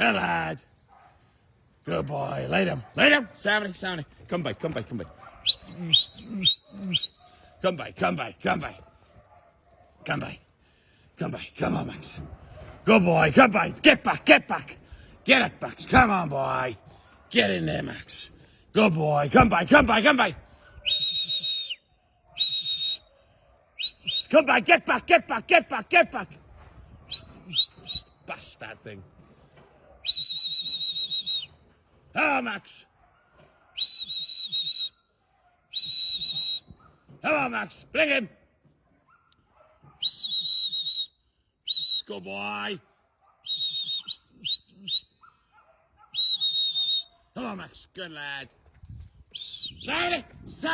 Good lad. Good boy. Lay down. Lay down. 70. Come by. Come by. Come by. Come by. Come by. Come by. Come by. Come by. Come on, Max. Good boy. Come by. Get back. Get back. Get it, Max. Come on, boy. Get in there, Max. Good boy. Come by. Come by. Come by. Come by. Get back. Get back. Get back. Get back. Bust that thing. Hello, Max. Hello, Max. Bring him. Good boy. Hello, Max. Good lad. 70.